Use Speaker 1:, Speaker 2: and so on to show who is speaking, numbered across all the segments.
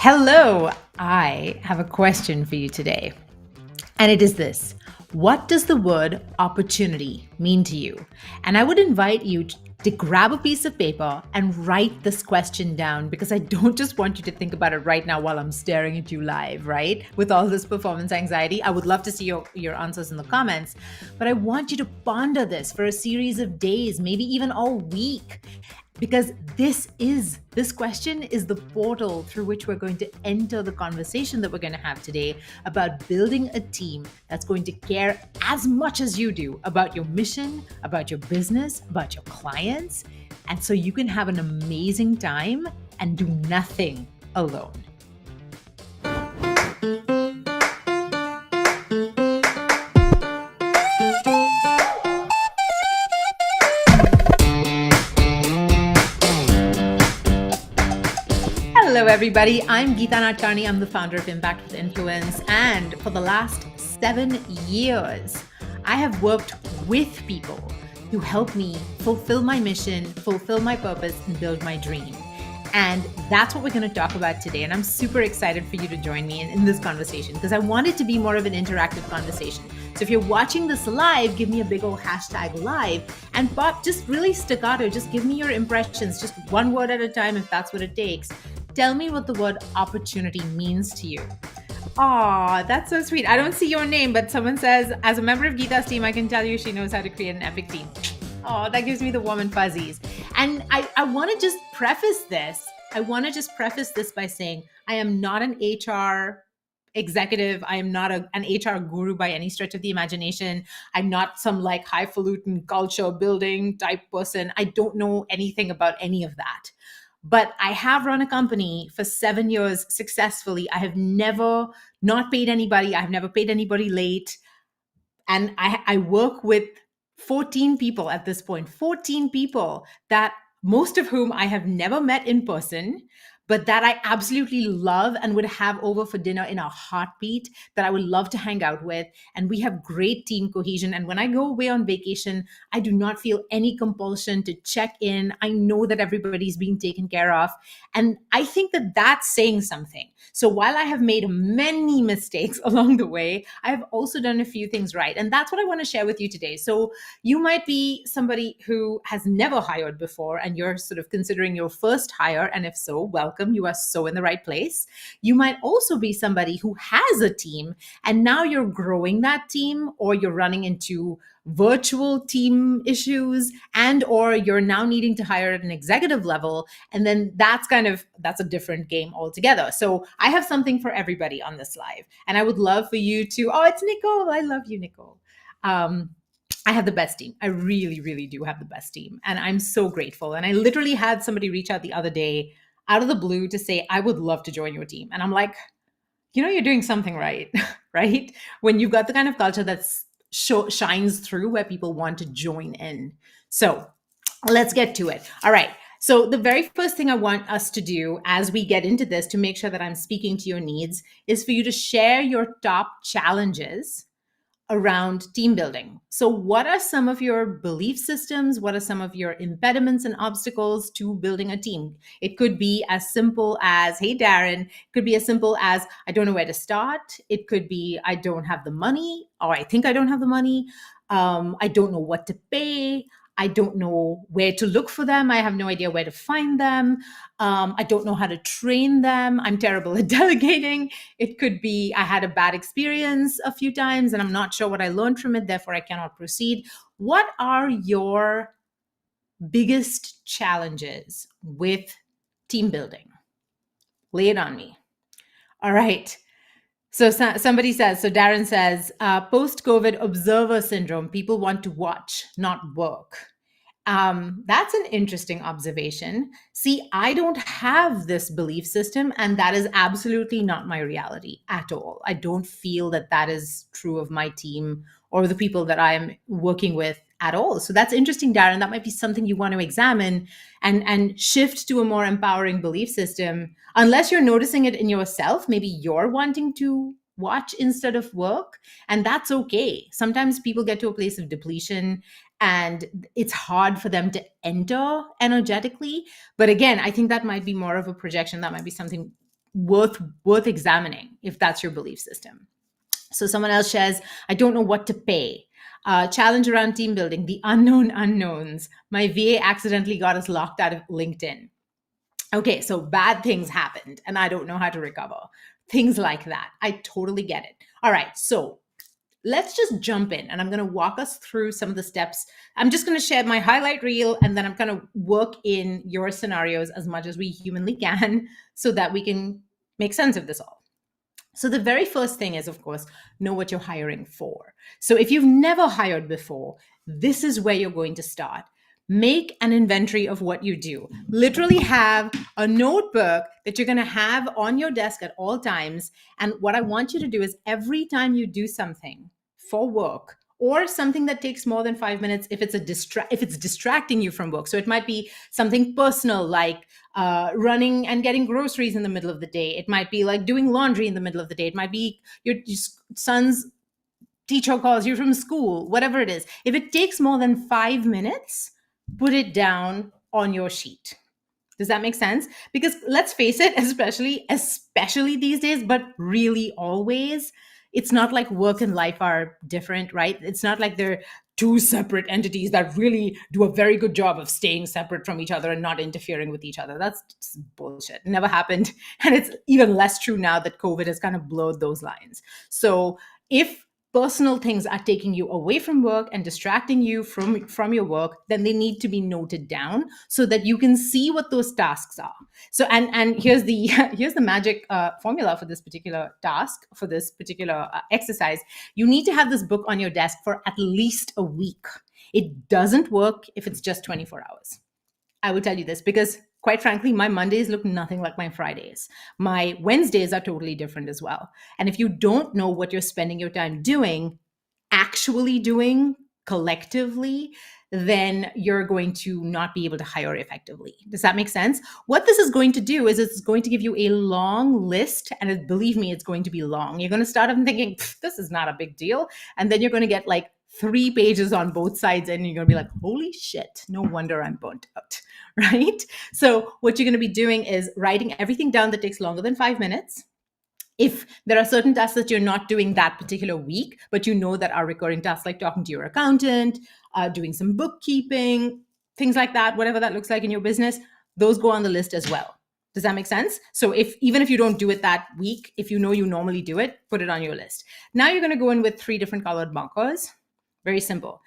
Speaker 1: Hello, I have a question for you today. And it is this: what does the word opportunity mean to you? And I would invite you to grab a piece of paper and write this question down because I don't just want you to think about it right now while I'm staring at you live, right? With all this performance anxiety. I would love to see your answers in the comments, but I want you to ponder this for a series of days, maybe even all week, because this question is the portal through which we're going to enter the conversation that we're going to have today about building a team that's going to care as much as you do about your mission, about your business, about your clients, and so you can have an amazing time and do nothing alone. Hello, everybody. I'm Geeta Nadkarni. I'm the founder of Impact with Influence. And for the last 7 years, I have worked with people to help me fulfill my mission, fulfill my purpose, and build my dream. And that's what we're going to talk about today. And I'm super excited for you to join me in this conversation because I want it to be more of an interactive conversation. So if you're watching this live, give me a big old hashtag live. And Bob, just really staccato, just give me your impressions, just one word at a time if that's what it takes. Tell me what the word opportunity means to you. Aw, that's so sweet. I don't see your name, but someone says, as a member of Geeta's team, I can tell you she knows how to create an epic team. Oh, that gives me the warm and fuzzies. And I want to just preface this. By saying I am not an HR executive. I am not an HR guru by any stretch of the imagination. I'm not some like highfalutin culture building type person. I don't know anything about any of that. But I have run a company for 7 years successfully. I have never not paid anybody. I have never paid anybody late. And I work with 14 people at this point, 14 people that most of whom I have never met in person, but that I absolutely love and would have over for dinner in a heartbeat, that I would love to hang out with. And we have great team cohesion. And when I go away on vacation, I do not feel any compulsion to check in. I know that everybody's being taken care of. And I think that that's saying something. So while I have made many mistakes along the way, I've also done a few things right. And that's what I want to share with you today. So you might be somebody who has never hired before and you're sort of considering your first hire. And if so, welcome. You are so in the right place. You might also be somebody who has a team and now you're growing that team, or you're running into virtual team issues, and or you're now needing to hire at an executive level, and then that's a different game altogether. So I have something for everybody on this live, and I would love for you to, oh, it's Nicole. I love you, Nicole. I have the best team. I really, really do have the best team. And I'm so grateful. And I literally had somebody reach out the other day out of the blue to say, I would love to join your team. And I'm like, you're doing something right, right? When you've got the kind of culture that's shines through where people want to join in. So let's get to it. All right. So the very first thing I want us to do as we get into this to make sure that I'm speaking to your needs is for you to share your top challenges around team building. So, what are some of your belief systems? What are some of your impediments and obstacles to building a team? It could be as simple as, hey, Darren. It could be as simple as, I don't know where to start. It could be, I don't have the money, or I think I don't have the money. I don't know what to pay. I don't know where to look for them. I have no idea where to find them. I don't know how to train them. I'm terrible at delegating. It could be I had a bad experience a few times and I'm not sure what I learned from it. Therefore, I cannot proceed. What are your biggest challenges with team building? Lay it on me. All right. So somebody says, so Darren says, post-COVID observer syndrome, people want to watch, not work. That's an interesting observation. See, I don't have this belief system, and that is absolutely not my reality at all. I don't feel that that is true of my team or the people that I am working with at all. So that's interesting, Darren. That might be something you want to examine and shift to a more empowering belief system. Unless you're noticing it in yourself, maybe you're wanting to watch instead of work, and that's okay. Sometimes people get to a place of depletion and it's hard for them to enter energetically. But again, I think that might be more of a projection. That might be something worth examining if that's your belief system. So someone else shares, I don't know what to pay. Challenge around team building, the unknown unknowns. My VA accidentally got us locked out of LinkedIn. Okay, so bad things happened and I don't know how to recover. Things like that. I totally get it. All right, so let's just jump in and I'm going to walk us through some of the steps. I'm just going to share my highlight reel and then I'm going to work in your scenarios as much as we humanly can so that we can make sense of this all. So the very first thing is, of course, know what you're hiring for. So if you've never hired before, this is where you're going to start. Make an inventory of what you do. Literally have a notebook that you're going to have on your desk at all times. And what I want you to do is every time you do something for work or something that takes more than 5 minutes, if it's distracting you from work. So it might be something personal like running and getting groceries in the middle of the day. It might be like doing laundry in the middle of the day. It might be your son's teacher calls you from school, whatever it is. If it takes more than 5 minutes, put it down on your sheet. Does that make sense? Because let's face it, especially these days, but really always, it's not like work and life are different, right? It's not like they're two separate entities that really do a very good job of staying separate from each other and not interfering with each other. That's just bullshit. It never happened. And it's even less true now that COVID has kind of blurred those lines. So if personal things are taking you away from work and distracting you from your work, then they need to be noted down so that you can see what those tasks are. So and here's the here's the magic formula for this particular task, for this particular exercise. You need to have this book on your desk for at least a week. It doesn't work if it's just 24 hours. I will tell you this because, quite frankly, my Mondays look nothing like my Fridays. My Wednesdays are totally different as well. And if you don't know what you're spending your time doing, actually doing collectively, then you're going to not be able to hire effectively. Does that make sense? What this is going to do is it's going to give you a long list. And believe me, it's going to be long. You're going to start off thinking, this is not a big deal. And then you're going to get like 3 pages on both sides and you're going to be like, holy shit, no wonder I'm burnt out, right? So what you're going to be doing is writing everything down that takes longer than 5 minutes. If there are certain tasks that you're not doing that particular week, but you know that are recurring tasks like talking to your accountant, doing some bookkeeping, things like that, whatever that looks like in your business, those go on the list as well. Does that make sense? So even if you don't do it that week, if you know you normally do it, put it on your list. Now you're going to go in with 3 different colored markers. Very simple.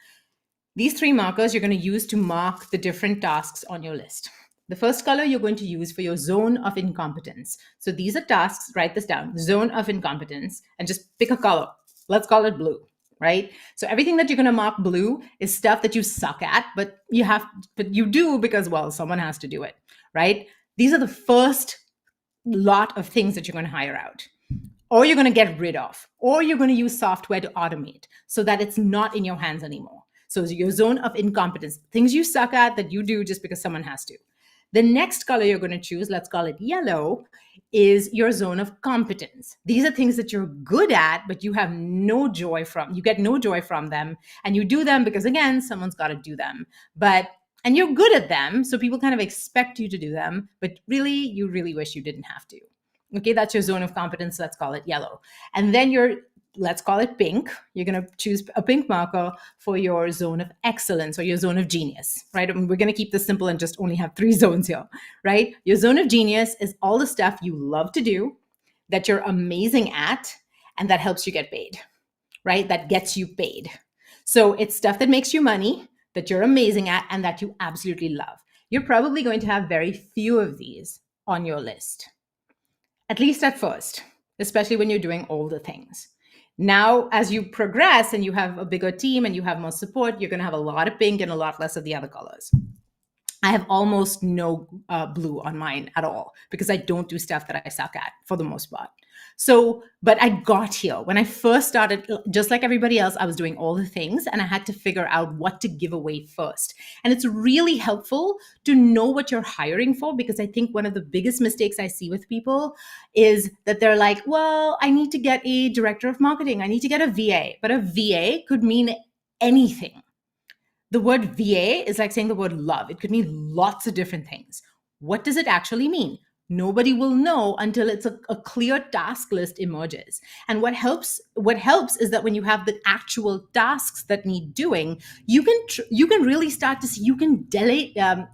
Speaker 1: These 3 markers you're going to use to mark the different tasks on your list. The first color you're going to use for your zone of incompetence. So these are tasks, write this down, zone of incompetence, and just pick a color. Let's call it blue, right? So everything that you're going to mark blue is stuff that you suck at, but you do because, well, someone has to do it, right? These are the first lot of things that you're going to hire out, or you're going to get rid of, or you're going to use software to automate so that it's not in your hands anymore. So your zone of incompetence, things you suck at that you do just because someone has to. The next color you're going to choose, let's call it yellow, is your zone of competence. These are things that you're good at, but you have no joy from. You get no joy from them, and you do them because, again, someone's got to do them. And you're good at them, so people kind of expect you to do them, but really, you really wish you didn't have to. Okay, that's your zone of competence. Let's call it yellow. And then let's call it pink. You're going to choose a pink marker for your zone of excellence or your zone of genius, right? And we're going to keep this simple and just only have 3 zones here, right? Your zone of genius is all the stuff you love to do, that you're amazing at, and that helps you get paid, right? That gets you paid. So it's stuff that makes you money, that you're amazing at, and that you absolutely love. You're probably going to have very few of these on your list, at least at first, especially when you're doing all the things. Now, as you progress and you have a bigger team and you have more support, you're going to have a lot of pink and a lot less of the other colors. I have almost no blue on mine at all because I don't do stuff that I suck at for the most part. So, but I got here. When I first started, just like everybody else, I was doing all the things and I had to figure out what to give away first. And it's really helpful to know what you're hiring for, because I think one of the biggest mistakes I see with people is that they're like, well, I need to get a director of marketing. I need to get a VA. But a VA could mean anything. The word VA is like saying the word love. It could mean lots of different things. What does it actually mean? Nobody will know until it's a clear task list emerges. And what helps is that when you have the actual tasks that need doing, you can really start to see, you can delete and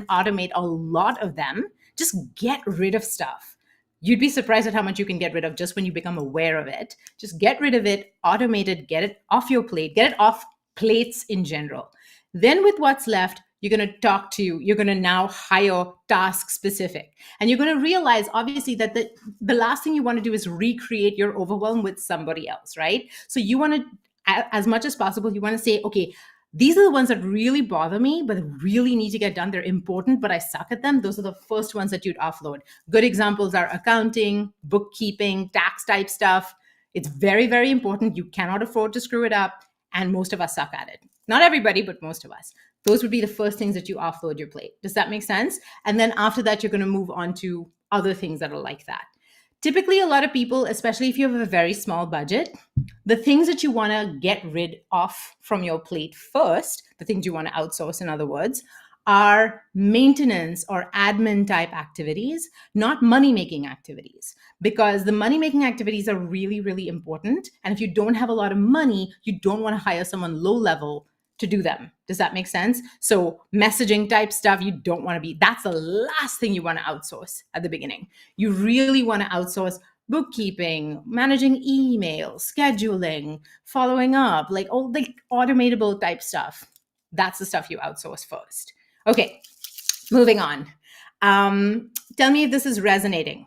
Speaker 1: automate a lot of them. Just get rid of stuff. You'd be surprised at how much you can get rid of just when you become aware of it. Just get rid of it, automate it, get it off your plate, get it off plates in general. Then with what's left, you're going to now hire task specific. And you're going to realize, obviously, that the last thing you want to do is recreate your overwhelm with somebody else, right? So you want to, as much as possible, you want to say, okay, these are the ones that really bother me, but really need to get done. They're important, but I suck at them. Those are the first ones that you'd offload. Good examples are accounting, bookkeeping, tax type stuff. It's very, very important. You cannot afford to screw it up. And most of us suck at it. Not everybody, but most of us. Those would be the first things that you offload your plate. Does that make sense? And then after that, you're going to move on to other things that are like that. Typically, a lot of people, especially if you have a very small budget, the things that you want to get rid of from your plate first, the things you want to outsource, in other words, are maintenance or admin type activities, not money making activities. Because the money making activities are really, really important. And if you don't have a lot of money, you don't want to hire someone low level to do them. Does that make sense? So messaging type stuff, you don't want to be, that's the last thing you want to outsource at the beginning. You really want to outsource bookkeeping, managing emails, scheduling, following up, like all the automatable type stuff. That's the stuff you outsource first. Okay, moving on. Tell me if this is resonating.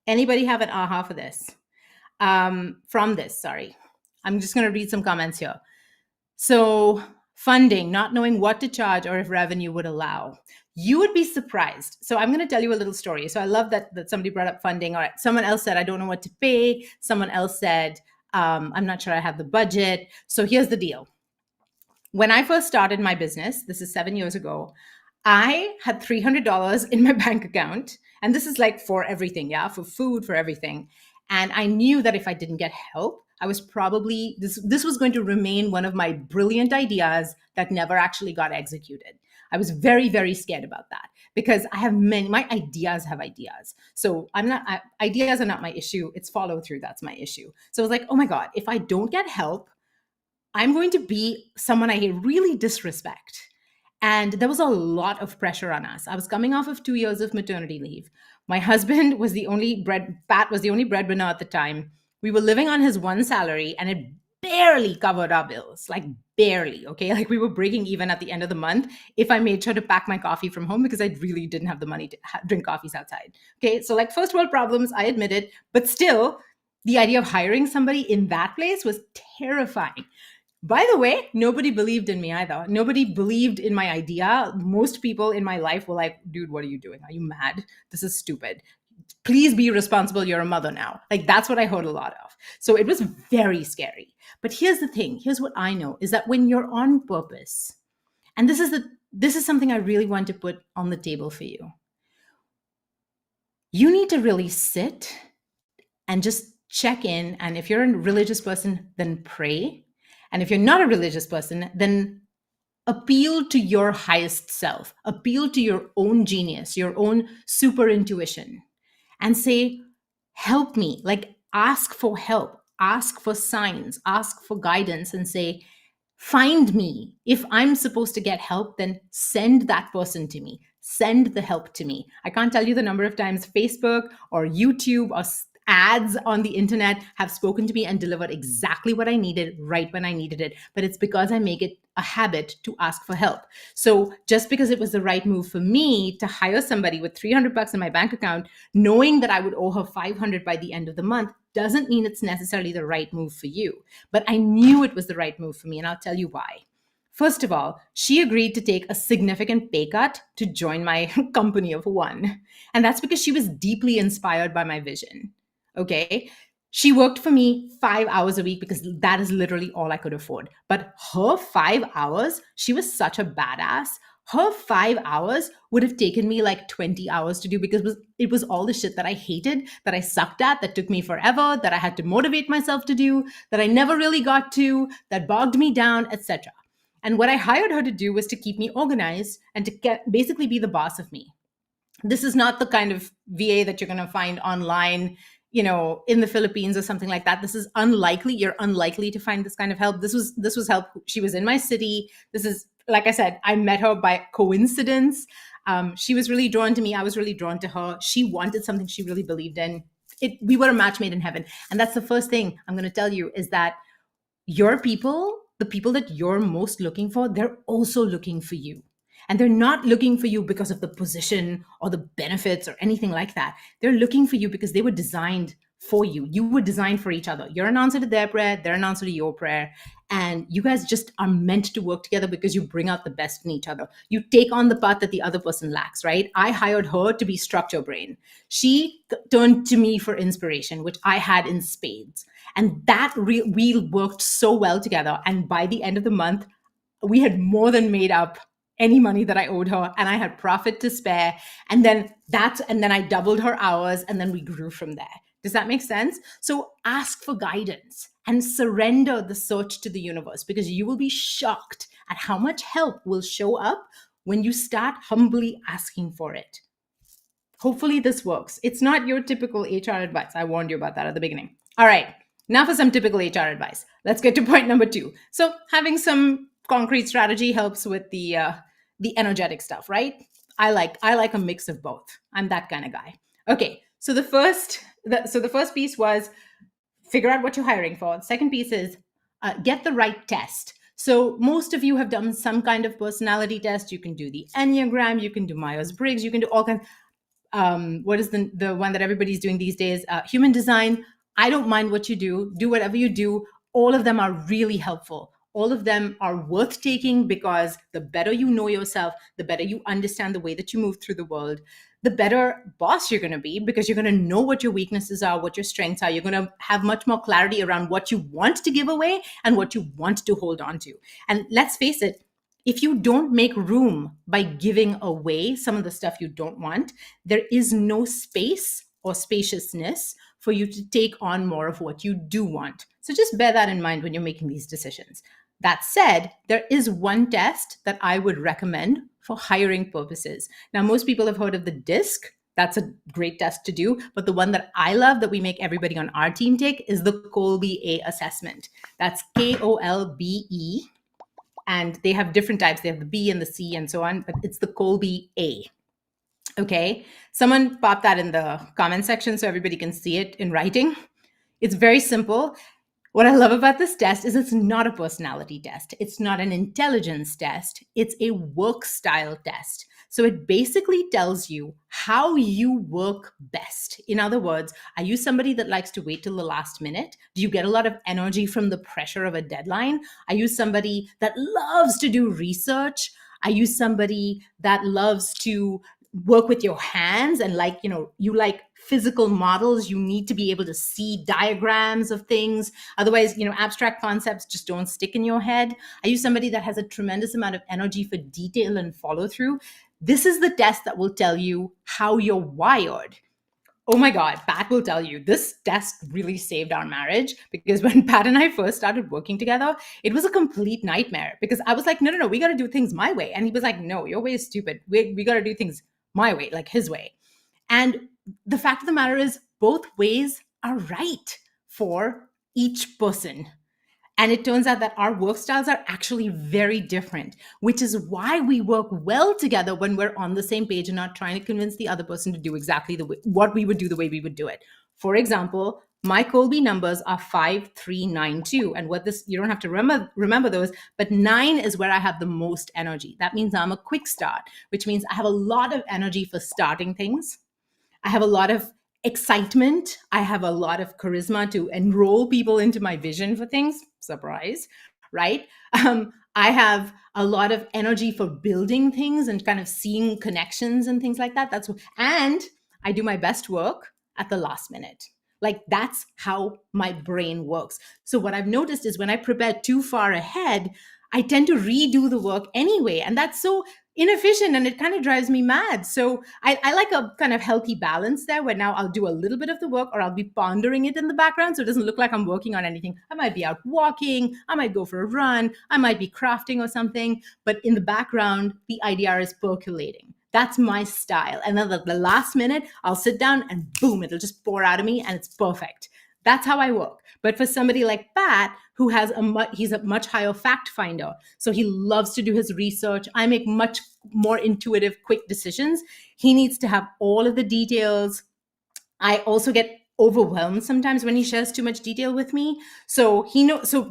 Speaker 1: Anybody have an aha for this? From this, sorry. I'm just going to read some comments here. So funding, not knowing what to charge or if revenue would allow. You would be surprised. So I'm going to tell you a little story. So I love that somebody brought up funding. All right. Someone else said, I don't know what to pay. Someone else said, I'm not sure I have the budget. So here's the deal. When I first started my business, this is 7 years ago, I had $300 in my bank account. And this is like for everything, yeah, for food, for everything. And I knew that if I didn't get help, I was probably, this was going to remain one of my brilliant ideas that never actually got executed. I was very, very scared about that because I have my ideas have ideas. So ideas are not my issue. It's follow through. That's my issue. So I was like, oh my God, if I don't get help, I'm going to be someone I really disrespect. And there was a lot of pressure on us. I was coming off of 2 years of maternity leave. My husband was Pat was the only breadwinner at the time. We were living on his one salary and it barely covered our bills, like barely, okay? Like we were breaking even at the end of the month if I made sure to pack my coffee from home because I really didn't have the money to drink coffees outside. Okay, so like first world problems, I admit it, but still the idea of hiring somebody in that place was terrifying. By the way, nobody believed in me either. Nobody believed in my idea. Most people in my life were like, dude, what are you doing? Are you mad? This is stupid. Please be responsible. You're a mother now. Like that's what I heard a lot of. So it was very scary. But here's the thing. Here's what I know is that when you're on purpose, and this is something I really want to put on the table for you. You need to really sit and just check in. And if you're a religious person, then pray. And if you're not a religious person, then appeal to your highest self, appeal to your own genius, your own super intuition, and say, help me. Like ask for help, ask for signs, ask for guidance, and say, find me. If I'm supposed to get help, then send that person to me. Send the help to me. I can't tell you the number of times Facebook or YouTube or ads on the internet have spoken to me and delivered exactly what I needed right when I needed it. But it's because I make it a habit to ask for help. So just because it was the right move for me to hire somebody with $300 in my bank account, knowing that I would owe her $500 by the end of the month, doesn't mean it's necessarily the right move for you. But I knew it was the right move for me, and I'll tell you why. First of all, she agreed to take a significant pay cut to join my company of one. And that's because she was deeply inspired by my vision. Okay. She worked for me 5 hours a week because that is literally all I could afford. But her 5 hours, she was such a badass. Her 5 hours would have taken me like 20 hours to do because it was all the shit that I hated, that I sucked at, that took me forever, that I had to motivate myself to do, that I never really got to, that bogged me down, etc. And what I hired her to do was to keep me organized and to basically be the boss of me. This is not the kind of VA that you're going to find online, in the Philippines or something like that. This is unlikely. You're unlikely to find this kind of help. This was help. She was in my city. This is, like I said, I met her by coincidence. She was really drawn to me. I was really drawn to her. She wanted something she really believed in. We were a match made in heaven. And that's the first thing I'm going to tell you, is that your people, the people that you're most looking for, they're also looking for you. And they're not looking for you because of the position or the benefits or anything like that. They're looking for you because they were designed for you. You were designed for each other. You're an answer to their prayer, they're an answer to your prayer. And you guys just are meant to work together because you bring out the best in each other. You take on the part that the other person lacks, right? I hired her to be structure brain. She turned to me for inspiration, which I had in spades. And that we worked so well together. And by the end of the month, we had more than made up any money that I owed her, and I had profit to spare. And then I doubled her hours, and then we grew from there. Does that make sense? So ask for guidance and surrender the search to the universe, because you will be shocked at how much help will show up when you start humbly asking for it. Hopefully, this works. It's not your typical HR advice. I warned you about that at the beginning. All right, now for some typical HR advice. Let's get to point number 2. So, having some concrete strategy helps with the energetic stuff, right? I like a mix of both. I'm that kind of guy. Okay, so the first piece was figure out what you're hiring for. The second piece is get the right test. So most of you have done some kind of personality test. You can do the Enneagram, you can do Myers-Briggs, you can do all kinds. What is the one that everybody's doing these days? Human design. I don't mind what you do whatever you do. All of them are really helpful. All of them are worth taking, because the better you know yourself, the better you understand the way that you move through the world, the better boss you're going to be, because you're going to know what your weaknesses are, what your strengths are. You're going to have much more clarity around what you want to give away and what you want to hold on to. And let's face it, if you don't make room by giving away some of the stuff you don't want, there is no space or spaciousness for you to take on more of what you do want. So just bear that in mind when you're making these decisions. That said, there is one test that I would recommend for hiring purposes. Now, most people have heard of the DISC. That's a great test to do. But the one that I love, that we make everybody on our team take, is the Kolbe A assessment. That's Kolbe. And they have different types. They have the B and the C and so on, but it's the Kolbe A. Okay. Someone pop that in the comment section so everybody can see it in writing. It's very simple. What I love about this test is it's not a personality test. It's not an intelligence test. It's a work style test. So it basically tells you how you work best. In other words, are you somebody that likes to wait till the last minute? Do you get a lot of energy from the pressure of a deadline? Are you somebody that loves to do research? Are you somebody that loves to work with your hands and you like physical models? You need to be able to see diagrams of things. Otherwise, abstract concepts just don't stick in your head. Are you somebody that has a tremendous amount of energy for detail and follow through? This is the test that will tell you how you're wired. Oh my God, Pat will tell you this test really saved our marriage, because when Pat and I first started working together, it was a complete nightmare, because I was like, no, we got to do things my way. And he was like, no, your way is stupid. We got to do things my way, like his way. And the fact of the matter is, both ways are right for each person. And it turns out that our work styles are actually very different, which is why we work well together when we're on the same page and not trying to convince the other person to do exactly what we would do the way we would do it. For example, my Kolbe numbers are 5392. And you don't have to remember those, but 9 is where I have the most energy. That means I'm a quick start, which means I have a lot of energy for starting things. I have a lot of excitement. I have a lot of charisma to enroll people into my vision for things. Surprise, right? I have a lot of energy for building things and kind of seeing connections and things like that. And I do my best work at the last minute. Like, that's how my brain works. So what I've noticed is, when I prepare too far ahead, I tend to redo the work anyway. And that's so inefficient, and it kind of drives me mad. So I like a kind of healthy balance there, where now I'll do a little bit of the work, or I'll be pondering it in the background, so it doesn't look like I'm working on anything. I might be out walking, I might go for a run, I might be crafting or something, but in the background, the idea is percolating. That's my style. And then the last minute, I'll sit down and boom, it'll just pour out of me and it's perfect. That's how I work. But for somebody like Pat, who has he's a much higher fact finder. So he loves to do his research. I make much more intuitive, quick decisions. He needs to have all of the details. I also get overwhelmed sometimes when he shares too much detail with me. So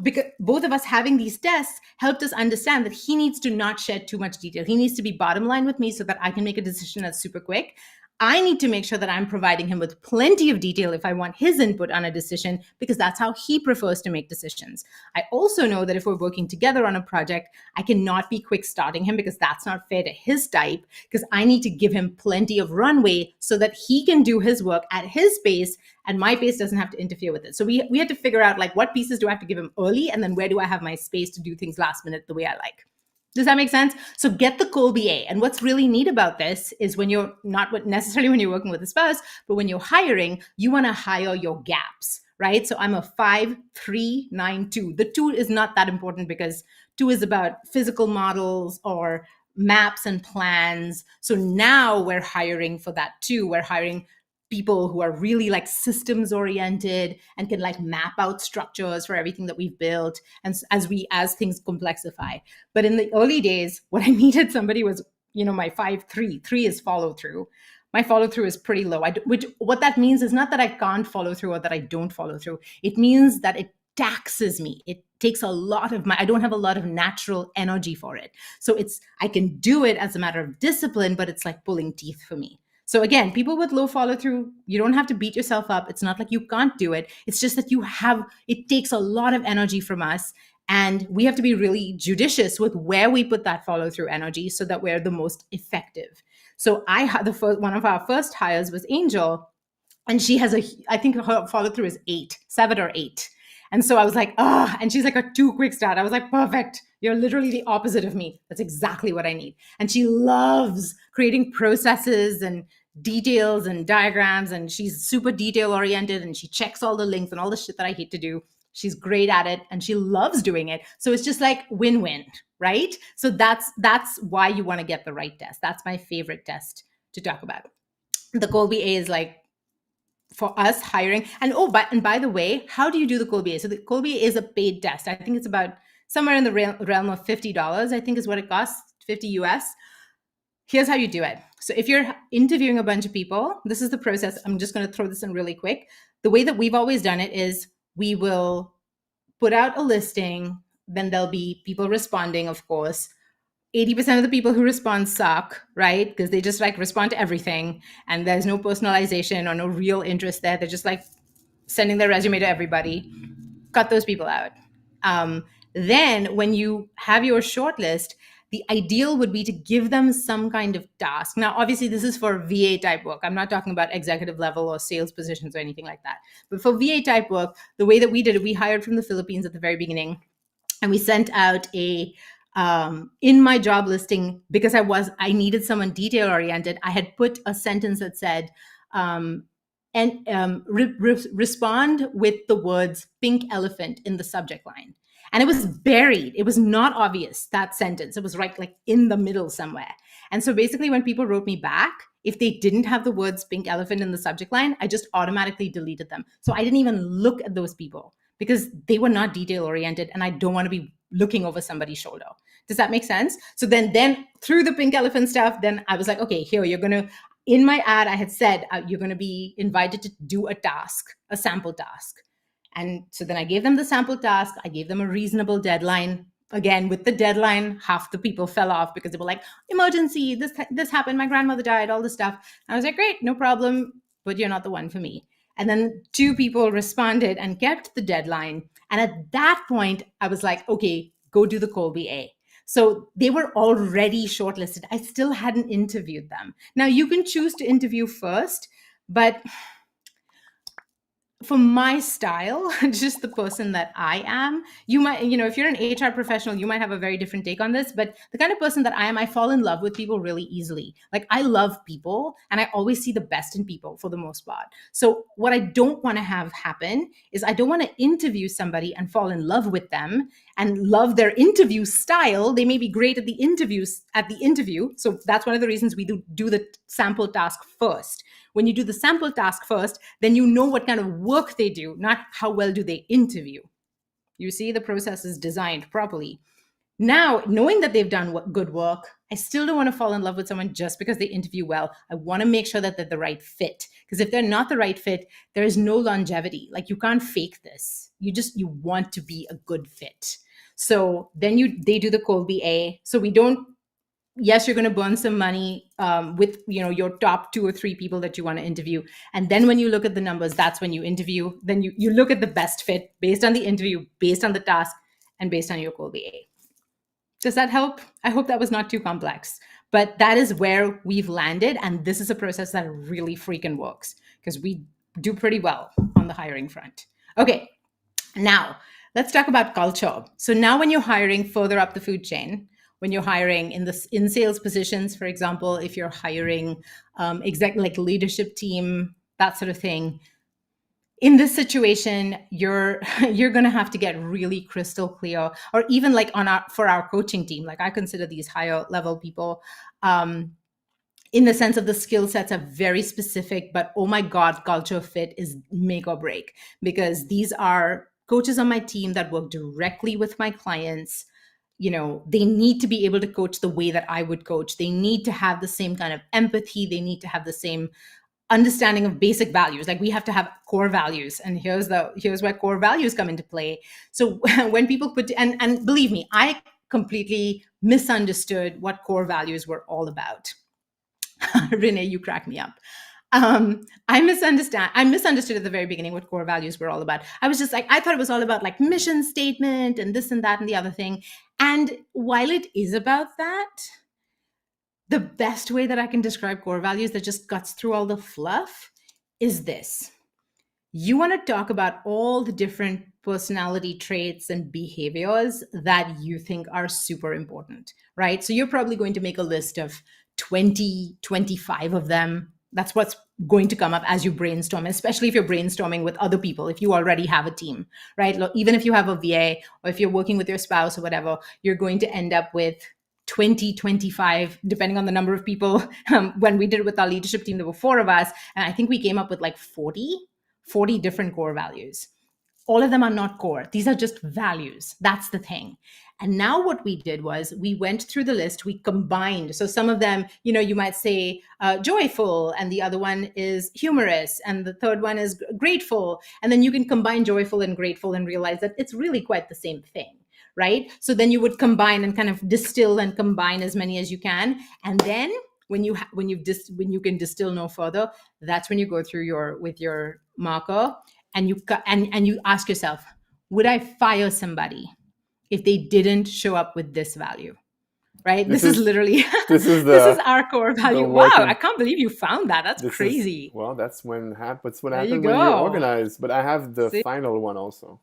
Speaker 1: because both of us having these tests helped us understand that he needs to not share too much detail. He needs to be bottom line with me so that I can make a decision that's super quick. I need to make sure that I'm providing him with plenty of detail if I want his input on a decision, because that's how he prefers to make decisions. I also know that if we're working together on a project, I cannot be quick starting him because that's not fair to his type, because I need to give him plenty of runway so that he can do his work at his pace and my pace doesn't have to interfere with it. So we had to figure out like what pieces do I have to give him early and then where do I have my space to do things last minute the way I like. Does that make sense? So get the Colby A. And what's really neat about this is when you're not necessarily when you're working with a spouse, but when you're hiring, you want to hire your gaps, right? So I'm a 5-3-9-2. The 2 is not that important because 2 is about physical models or maps and plans. So now we're hiring for that too. We're hiring people who are really like systems oriented and can like map out structures for everything that we've built and as things complexify. But in the early days, what I needed somebody was, my 5-3. 3 is follow through. My follow through is pretty low. Which what that means is not that I can't follow through or that I don't follow through. It means that it taxes me. It takes a lot of I don't have a lot of natural energy for it. So I can do it as a matter of discipline, but it's like pulling teeth for me. So again, people with low follow through, you don't have to beat yourself up. It's not like you can't do it. It's just that it takes a lot of energy from us. And we have to be really judicious with where we put that follow through energy so that we're the most effective. So one of our first hires was Angel, and she has I think her follow through is 7 or 8. And so I was like, and she's like a 2 quick start. I was like, perfect. You're literally the opposite of me. That's exactly what I need. And she loves creating processes and details and diagrams. And she's super detail oriented and she checks all the links and all the shit that I hate to do. She's great at it and she loves doing it. So it's just like win-win, right? So that's why you want to get the right test. That's my favorite test to talk about. The Colby A is like, for us hiring. And by the way, how do you do the Colby A? So the Colby A is a paid test. I think it's about somewhere in the realm of $50, I think is what it costs, 50 US. Here's how you do it. So if you're interviewing a bunch of people, this is the process. I'm just going to throw this in really quick. The way that we've always done it is we will put out a listing, then there'll be people responding, of course. 80% of the people who respond suck, right? Because they just like respond to everything and there's no personalization or no real interest there. They're just like sending their resume to everybody. Cut those people out. Then when you have your shortlist, the ideal would be to give them some kind of task. Now, obviously, this is for VA type work. I'm not talking about executive level or sales positions or anything like that. But for VA type work, the way that we did it, we hired from the Philippines at the very beginning and we sent out in my job listing, because I needed someone detail oriented, I had put a sentence that said, respond with the words pink elephant in the subject line. And it was buried. It was not obvious, that sentence. It was right like in the middle somewhere. And so basically when people wrote me back, if they didn't have the words pink elephant in the subject line, I just automatically deleted them. So I didn't even look at those people because they were not detail oriented and I don't want to be looking over somebody's shoulder. Does that make sense? So then through the pink elephant stuff, then I was like, okay, here, in my ad, I had said, you're going to be invited to do a task, a sample task. And so then I gave them the sample task. I gave them a reasonable deadline. Again, with the deadline, half the people fell off because they were like, emergency, this happened, my grandmother died, all this stuff. And I was like, great, no problem, but you're not the one for me. And then 2 people responded and kept the deadline. And at that point, I was like, okay, go do the Colby A. So they were already shortlisted. I still hadn't interviewed them. Now you can choose to interview first, but for my style, just the person that I am, you might, if you're an HR professional, you might have a very different take on this, but the kind of person that I am, I fall in love with people really easily. Like, I love people and I always see the best in people for the most part. So what I don't want to have happen is I don't want to interview somebody and fall in love with them and love their interview style. They may be great at the interview. So that's one of the reasons we do the sample task first. When you do the sample task first, then you know what kind of work they do, not how well do they interview. You see, the process is designed properly. Now, knowing that they've done good work, I still don't want to fall in love with someone just because they interview well. I want to make sure that they're the right fit. Because if they're not the right fit, there is no longevity. Like, you can't fake this. You want to be a good fit. So then they do the Colby A. So we don't, yes, you're going to burn some money with your top 2 or 3 people that you want to interview, and then when you look at the numbers, that's when you interview. Then you look at the best fit based on the interview, based on the task, and based on your Colby A. Does that help? I hope that was not too complex, but that is where we've landed, and this is a process that really freaking works because we do pretty well on the hiring front. Okay, now let's talk about culture. So now when you're hiring further up the food chain, when you're hiring in sales positions, for example, if you're hiring like leadership team, that sort of thing, in this situation, you're going to have to get really crystal clear, or even like for our coaching team, like I consider these higher level people, in the sense of the skill sets are very specific, but oh my God, culture fit is make or break, because these are coaches on my team that work directly with my clients. They need to be able to coach the way that I would coach. They need to have the same kind of empathy. They need to have the same understanding of basic values. Like, we have to have core values, and here's where core values come into play. So when people and believe me, I completely misunderstood what core values were all about. Renee, you crack me up. I misunderstood at the very beginning what core values were all about. I was just like, I thought it was all about like mission statement and this and that and the other thing. And while it is about that, the best way that I can describe core values that just cuts through all the fluff is this. You want to talk about all the different personality traits and behaviors that you think are super important, right? So you're probably going to make a list of 20, 25 of them. That's what's going to come up as you brainstorm, especially if you're brainstorming with other people, if you already have a team, right? Even if you have a VA, or if you're working with your spouse or whatever, you're going to end up with 20, 25, depending on the number of people. When we did it with our leadership team, there were 4 of us, and I think we came up with like 40 different core values. All of them are not core. These are just values. That's the thing. And now what we did was we went through the list, we combined. So some of them, you might say joyful, and the other one is humorous, and the third one is grateful. And then you can combine joyful and grateful and realize that it's really quite the same thing, right? So then you would combine and kind of distill and combine as many as you can. And then when you can distill no further, that's when you go through with your marker, and you ask yourself, would I fire somebody if they didn't show up with this value? Right? This is literally
Speaker 2: this is
Speaker 1: this is our core value. Wow, I can't believe you found that. That's crazy.
Speaker 2: That's what happens when you're organized. But I have the final one also.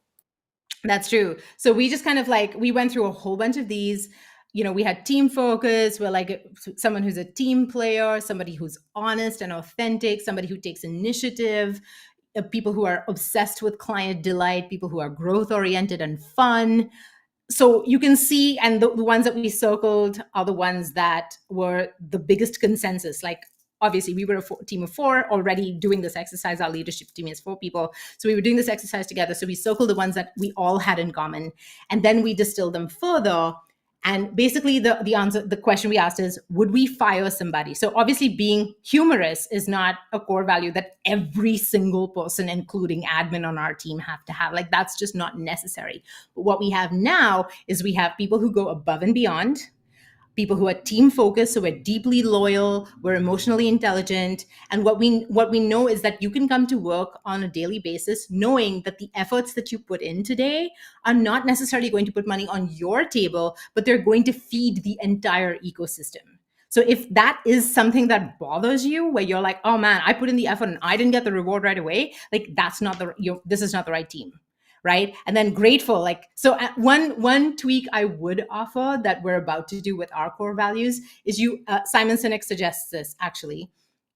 Speaker 1: That's true. So we just kind of we went through a whole bunch of these. We had team focus. We're like someone who's a team player, somebody who's honest and authentic, somebody who takes initiative, people who are obsessed with client delight, people who are growth oriented and fun. So you can see, and the ones that we circled are the ones that were the biggest consensus. Like, obviously, we were a team of 4 already doing this exercise. Our leadership team is 4 people. So we were doing this exercise together. So we circled the ones that we all had in common. And then we distilled them further. And basically, the question we asked is, would we fire somebody? So obviously, being humorous is not a core value that every single person, including admin on our team, have to have. Like, that's just not necessary. But what we have now is we have people who go above and beyond, people who are team focused, so we're deeply loyal, we're emotionally intelligent. And what we know is that you can come to work on a daily basis knowing that the efforts that you put in today are not necessarily going to put money on your table, but they're going to feed the entire ecosystem. So if that is something that bothers you, where you're like, oh man, I put in the effort and I didn't get the reward right away, like that's not this is not the right team, right? And then grateful, like, so one tweak I would offer that we're about to do with our core values is Simon Sinek suggests this actually.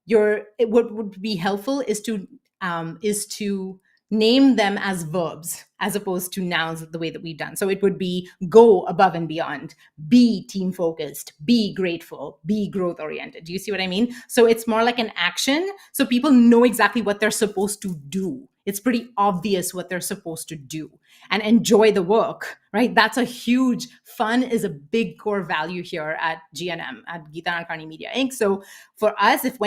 Speaker 1: What would be helpful is to name them as verbs as opposed to nouns the way that we've done. So it would be go above and beyond, be team focused, be grateful, be growth oriented. Do you see what I mean? So it's more like an action. So people know exactly what they're supposed to do. It's pretty obvious what they're supposed to do and enjoy the work, right? That's a huge fun is a big core value here at GNM, at Geeta Narkani Media Inc. So for us, if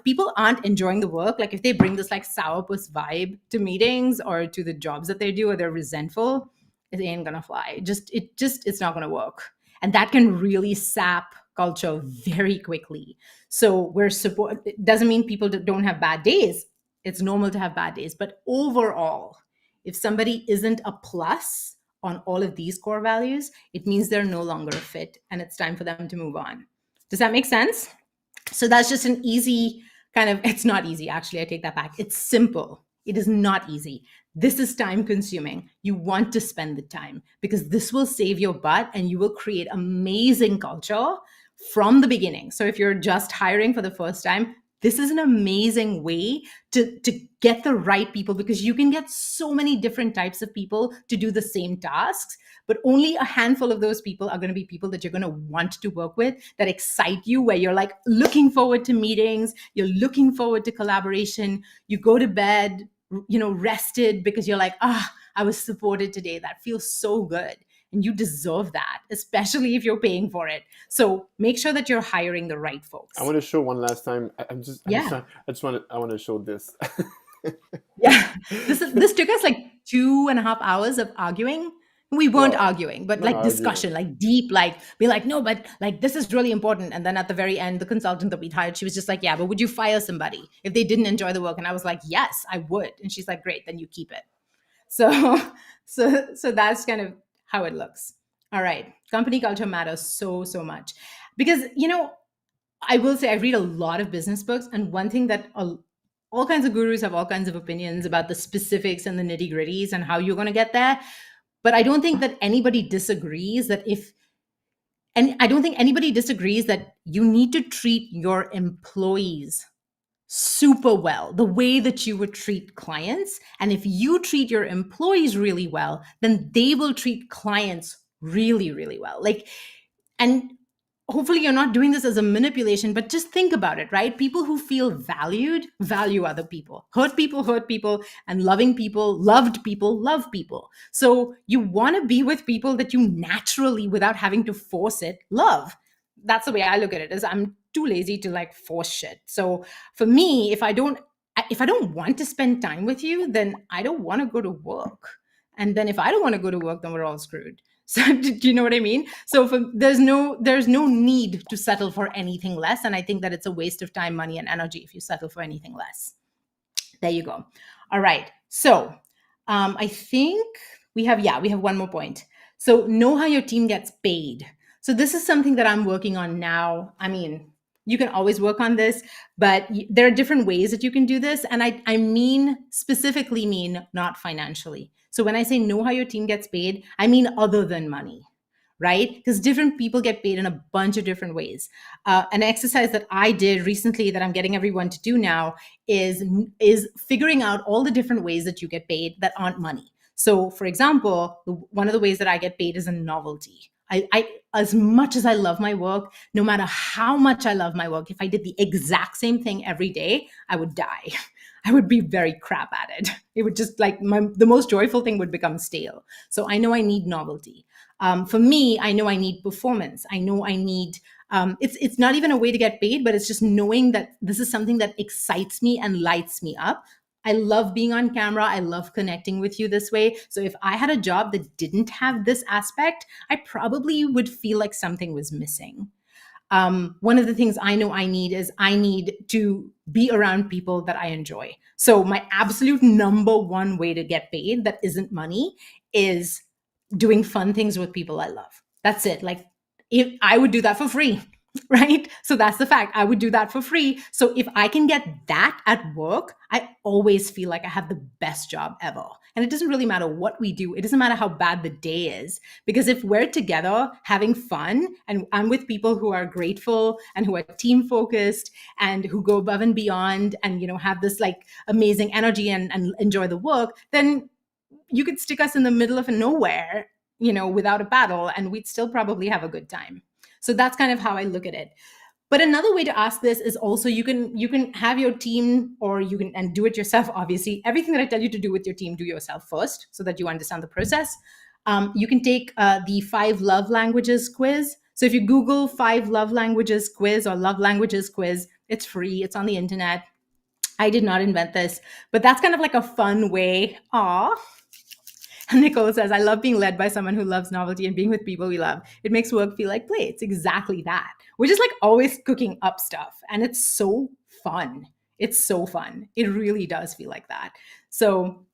Speaker 1: people aren't enjoying the work, like if they bring this like sourpuss vibe to meetings or to the jobs that they do, or they're resentful, it ain't gonna fly. It's not gonna work. And that can really sap culture very quickly. So it doesn't mean people don't have bad days. It's normal to have bad days. But overall, if somebody isn't a plus on all of these core values, it means they're no longer a fit and it's time for them to move on. Does that make sense? So that's just an easy it's not easy. Actually, I take that back. It's simple. It is not easy. This is time consuming. You want to spend the time because this will save your butt and you will create amazing culture from the beginning. So if you're just hiring for the first time, this is an amazing way to get the right people, because you can get so many different types of people to do the same tasks, but only a handful of those people are going to be people that you're going to want to work with, that excite you, where you're like looking forward to meetings, you're looking forward to collaboration, you go to bed, rested because you're like, I was supported today. That feels so good. And you deserve that, especially if you're paying for it. So make sure that you're hiring the right folks.
Speaker 2: I want to show one last time. I want to show this.
Speaker 1: Yeah. This took us like 2.5 hours of arguing. We weren't arguing, but like discussion, like deep, like be like, no, but like this is really important. And then at the very end, the consultant that we'd hired, she was just like, yeah, but would you fire somebody if they didn't enjoy the work? And I was like, yes, I would. And she's like, great, then you keep it. So that's kind of how it looks. All right. Company culture matters so much because, I will say I read a lot of business books. And one thing that all kinds of gurus have all kinds of opinions about the specifics and the nitty gritties and how you're going to get there. But I don't think that anybody disagrees that you need to treat your employees super well, the way that you would treat clients. And if you treat your employees really well, then they will treat clients really, really well. And hopefully you're not doing this as a manipulation, but just think about it, right? People who feel valued value other people. Hurt people, and loved people, love people. So you want to be with people that you naturally, without having to force it, love. That's the way I look at it, is I'm too lazy to like force shit. So for me, if I don't want to spend time with you, then I don't want to go to work. And then if I don't want to go to work, then we're all screwed. So do you know what I mean? So there's no need to settle for anything less. And I think that it's a waste of time, money, and energy if you settle for anything less. There you go. All right. So I think we have one more point. So know how your team gets paid. So this is something that I'm working on now. I mean, you can always work on this, but there are different ways that you can do this. And I specifically mean not financially. So when I say know how your team gets paid, I mean other than money, right? Because different people get paid in a bunch of different ways. An exercise that I did recently that I'm getting everyone to do now is figuring out all the different ways that you get paid that aren't money. So for example, one of the ways that I get paid is a novelty. I as much as I love my work, no matter how much I love my work, if I did the exact same thing every day, I would die. I would be very crap at it. It would just the most joyful thing would become stale. So I know I need novelty. For me, I know I need performance. I know I need, it's not even a way to get paid, but it's just knowing that this is something that excites me and lights me up. I love being on camera. I love connecting with you this way. So if I had a job that didn't have this aspect, I probably would feel like something was missing. One of the things I know I need to be around people that I enjoy. So my absolute number one way to get paid that isn't money is doing fun things with people I love. That's it. Like if I would do that for free. right? So that's the fact. I would do that for free. So if I can get that at work, I always feel like I have the best job ever. And it doesn't really matter what we do. It doesn't matter how bad the day is. Because if we're together having fun and I'm with people who are grateful and who are team focused and who go above and beyond and, have this like amazing energy and enjoy the work, then you could stick us in the middle of nowhere, without a paddle, and we'd still probably have a good time. So that's kind of how I look at it. But another way to ask this is also you can have your team, or you can and do it yourself. Obviously, everything that I tell you to do with your team, do yourself first, so that you understand the process. You can take the 5 love languages quiz. So if you Google 5 love languages quiz or love languages quiz, it's free. It's on the internet. I did not invent this, but that's kind of like a fun way. Aw, and Nicole says, I love being led by someone who loves novelty and being with people we love. It makes work feel like play. It's exactly that. We're just like always cooking up stuff. And it's so fun. It's so fun. It really does feel like that. So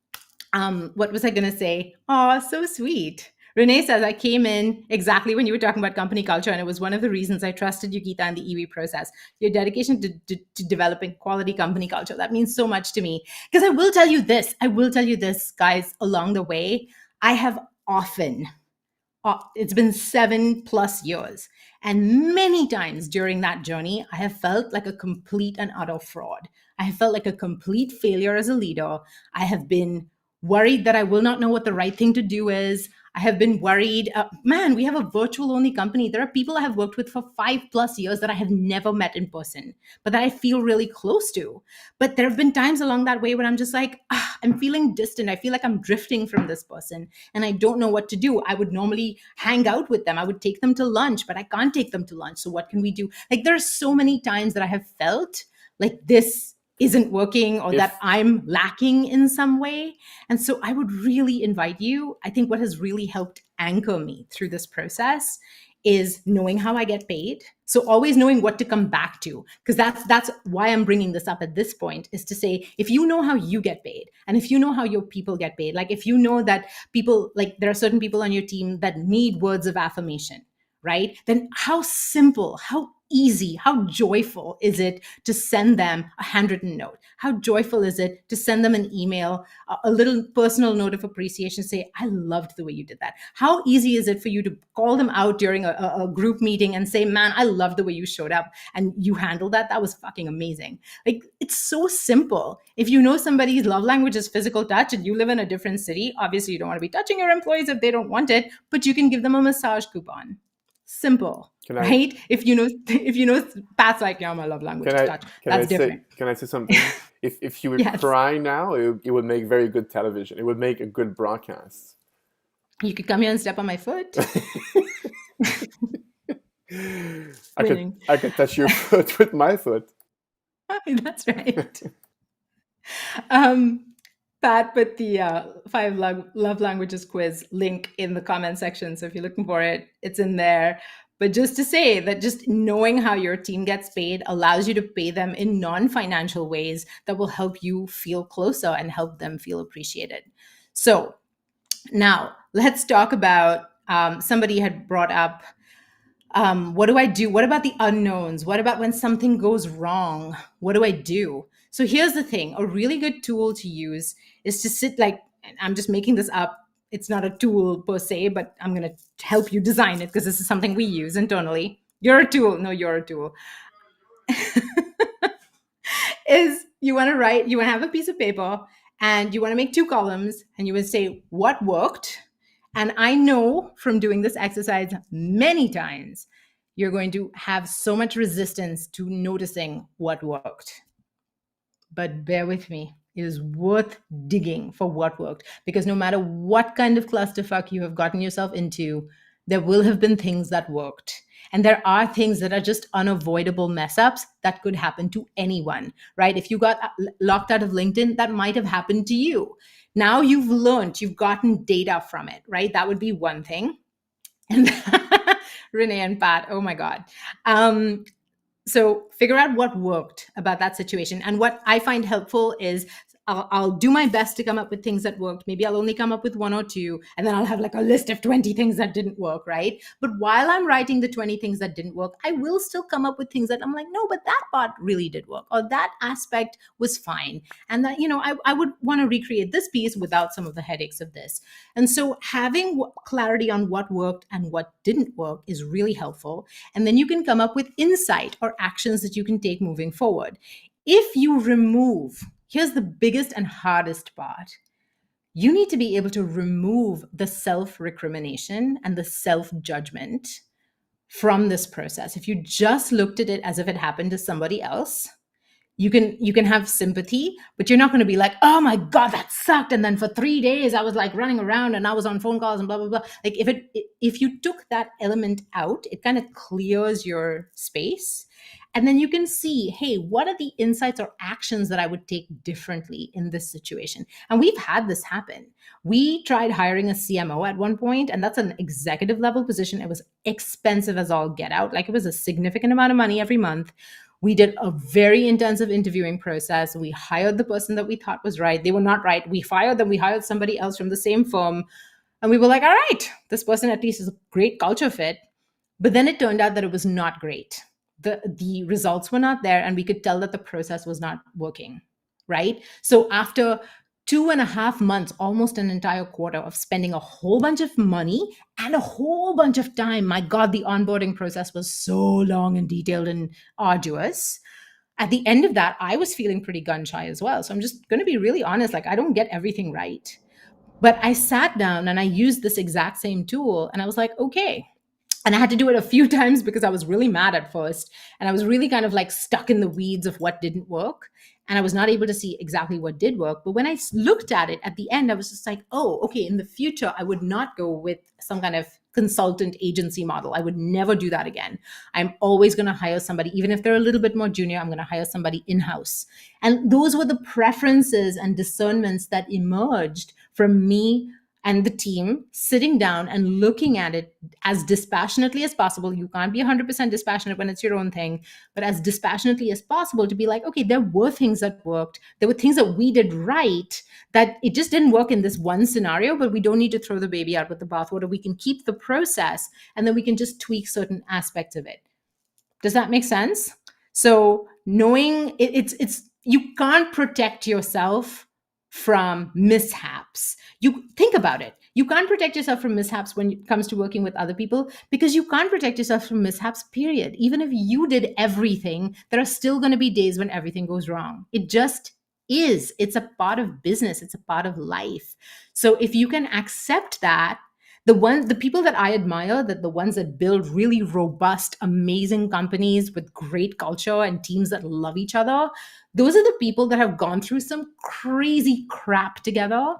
Speaker 1: what was I going to say? Oh, so sweet. Renee says, I came in exactly when you were talking about company culture, and it was one of the reasons I trusted you, Geeta, in the EV process. Your dedication to developing quality company culture. That means so much to me. Because I will tell you this, guys, along the way, I have often, it's been 7+ years. And many times during that journey, I have felt like a complete and utter fraud. I have felt like a complete failure as a leader. I have been worried that I will not know what the right thing to do is. I have been worried, man, we have a virtual only company. There are people I have worked with for 5+ years that I have never met in person, but that I feel really close to. But there have been times along that way when I'm just like, I'm feeling distant. I feel like I'm drifting from this person and I don't know what to do. I would normally hang out with them. I would take them to lunch, but I can't take them to lunch. So what can we do? Like there are so many times that I have felt like this isn't working or that I'm lacking in some way. And so I would really invite you. I think what has really helped anchor me through this process is knowing how I get paid. So always knowing what to come back to, because that's why I'm bringing this up at this point, is to say, if you know how you get paid and if you know how your people get paid, like if you know that people, like there are certain people on your team that need words of affirmation, right? Then how simple, how easy, how joyful is it to send them a handwritten note? How joyful is it to send them an email, a little personal note of appreciation, say, I loved the way you did that? How easy is it for you to call them out during a group meeting and say, man, I love the way you showed up and you handled that. That was fucking amazing. Like, it's so simple. If you know somebody's love language is physical touch and you live in a different city, obviously you don't want to be touching your employees if they don't want it, but you can give them a massage coupon. Simple, right? If you know, Pat's like, yeah, my love language is touch. That's different.
Speaker 2: Can I say something? If you would
Speaker 1: Yes.
Speaker 2: cry now, it would make very good television. It would make a good broadcast.
Speaker 1: You could come here and step on my foot.
Speaker 2: I could touch your foot with my foot.
Speaker 1: That's right. Pat put the 5 love languages quiz link in the comment section. So if you're looking for it, it's in there. But just to say that just knowing how your team gets paid allows you to pay them in non-financial ways that will help you feel closer and help them feel appreciated. So now let's talk about, somebody had brought up, what do I do? What about the unknowns? What about when something goes wrong? What do I do? So here's the thing. A really good tool to use is to sit, like, I'm just making this up. It's not a tool per se, but I'm going to help you design it because this is something we use internally. You're a tool. No, you're a tool. Is you want to have a piece of paper and you want to make 2 columns and you would say what worked. And I know from doing this exercise many times, you're going to have so much resistance to noticing what worked. But bear with me. It is worth digging for what worked, because no matter what kind of clusterfuck you have gotten yourself into, there will have been things that worked. And there are things that are just unavoidable mess ups that could happen to anyone, right? If you got locked out of LinkedIn, that might have happened to you. Now you've learned, you've gotten data from it, right? That would be one thing. And Renee and Pat, oh my God. So figure out what worked about that situation. And what I find helpful is I'll do my best to come up with things that worked. Maybe I'll only come up with one or two, and then I'll have like a list of 20 things that didn't work, right? But while I'm writing the 20 things that didn't work, I will still come up with things that I'm like, no, but that part really did work, or that aspect was fine. And that, I would want to recreate this piece without some of the headaches of this. And so having clarity on what worked and what didn't work is really helpful. And then you can come up with insight or actions that you can take moving forward. If you remove, here's the biggest and hardest part. You need to be able to remove the self recrimination and the self judgment from this process. If you just looked at it as if it happened to somebody else, you can have sympathy, but you're not going to be like, oh my god, that sucked, and then for 3 days I was like running around and I was on phone calls and blah blah blah. Like if you took that element out, it kind of clears your space, and then you can see, hey, what are the insights or actions that I would take differently in this situation? And we've had this happen. We tried hiring a CMO at one point, and that's an executive level position. It was expensive as all get out. Like, it was a significant amount of money every month. We did a very intensive interviewing process. We hired the person that we thought was right. They were not right. We fired them. We hired somebody else from the same firm. And we were like, all right, this person at least is a great culture fit. But then it turned out that it was not great. The results were not there, and we could tell that the process was not working, right? So after 2.5 months, almost an entire quarter of spending a whole bunch of money and a whole bunch of time, my God, the onboarding process was so long and detailed and arduous. At the end of that, I was feeling pretty gun shy as well. So I'm just going to be really honest. Like, I don't get everything right. But I sat down and I used this exact same tool, and I was like, okay. And I had to do it a few times because I was really mad at first. And I was really kind of like stuck in the weeds of what didn't work. And I was not able to see exactly what did work. But when I looked at it at the end, I was just like, oh, okay, in the future, I would not go with some kind of consultant agency model. I would never do that again. I'm always going to hire somebody, even if they're a little bit more junior, I'm going to hire somebody in-house. And those were the preferences and discernments that emerged from me and the team sitting down and looking at it as dispassionately as possible. You can't be 100% dispassionate when it's your own thing, but as dispassionately as possible to be like, okay, there were things that worked. There were things that we did right, that it just didn't work in this one scenario, but we don't need to throw the baby out with the bathwater. We can keep the process, and then we can just tweak certain aspects of it. Does that make sense? So knowing it's you can't protect yourself from mishaps. You think about it. You can't protect yourself from mishaps when it comes to working with other people, because you can't protect yourself from mishaps, period. Even if you did everything, there are still going to be days when everything goes wrong. It just is. It's a part of business. It's a part of life. So if you can accept that, the people that I admire, that the ones that build really robust, amazing companies with great culture and teams that love each other, those are the people that have gone through some crazy crap together,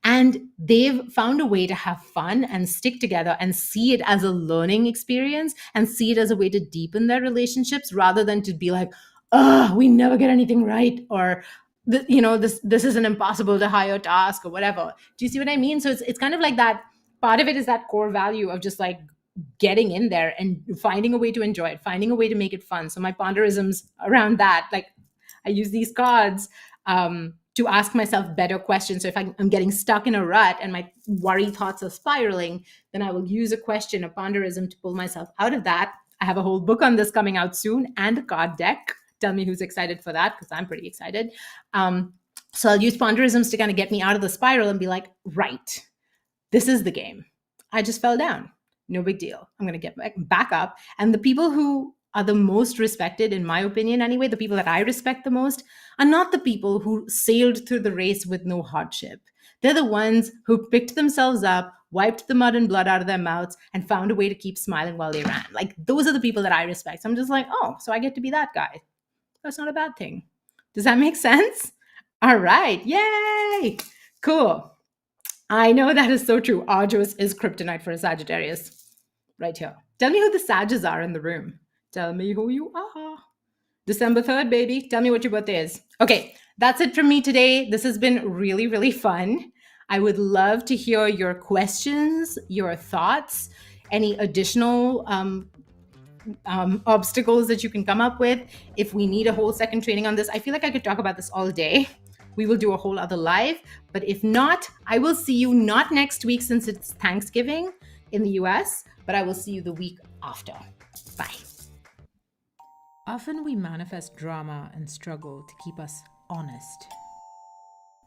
Speaker 1: and they've found a way to have fun and stick together and see it as a learning experience and see it as a way to deepen their relationships, rather than to be like, oh, we never get anything right, or this is an impossible to hire task, or whatever. Do you see what I mean? So it's kind of like that. Part of it is that core value of just like getting in there and finding a way to enjoy it, finding a way to make it fun. So my ponderisms around that, like, I use these cards to ask myself better questions. So if I'm getting stuck in a rut and my worry thoughts are spiraling, then I will use a question, a ponderism, to pull myself out of that. I have a whole book on this coming out soon, and a card deck. Tell me who's excited for that, because I'm pretty excited. So I'll use ponderisms to kind of get me out of the spiral and be like, right, this is the game. I just fell down. No big deal. I'm going to get back up. And the people who are the most respected, in my opinion anyway, the people that I respect the most, are not the people who sailed through the race with no hardship. They're the ones who picked themselves up, wiped the mud and blood out of their mouths, and found a way to keep smiling while they ran. Like, those are the people that I respect. So I'm just like, oh, so I get to be that guy. That's not a bad thing. Does that make sense? All right. Yay. Cool. I know that is so true. Arduous is kryptonite for a Sagittarius. Right here. Tell me who the Sages are in the room. Tell me who you are. December 3rd, baby. Tell me what your birthday is. Okay, that's it from me today. This has been really, really fun. I would love to hear your questions, your thoughts, any additional obstacles that you can come up with. If we need a whole second training on this, I feel like I could talk about this all day. we will do a whole other live. But if not, I will see you not next week since it's Thanksgiving in the US, but I will see you the week after. Bye. Often we manifest drama and struggle to keep us honest.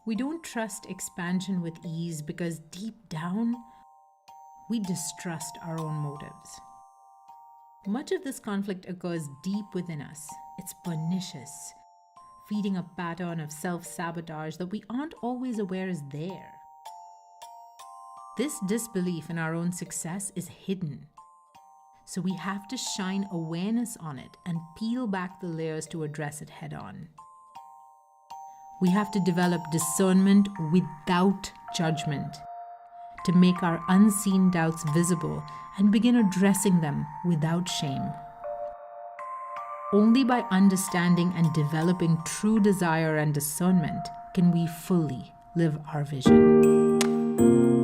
Speaker 1: We don't trust expansion with ease because deep down, we distrust our own motives. Much of this conflict occurs deep within us. It's pernicious, feeding a pattern of self-sabotage that we aren't always aware is there. This disbelief in our own success is hidden. So we have to shine awareness on it and peel back the layers to address it head on. We have to develop discernment without judgment to make our unseen doubts visible and begin addressing them without shame. Only by understanding and developing true desire and discernment can we fully live our vision.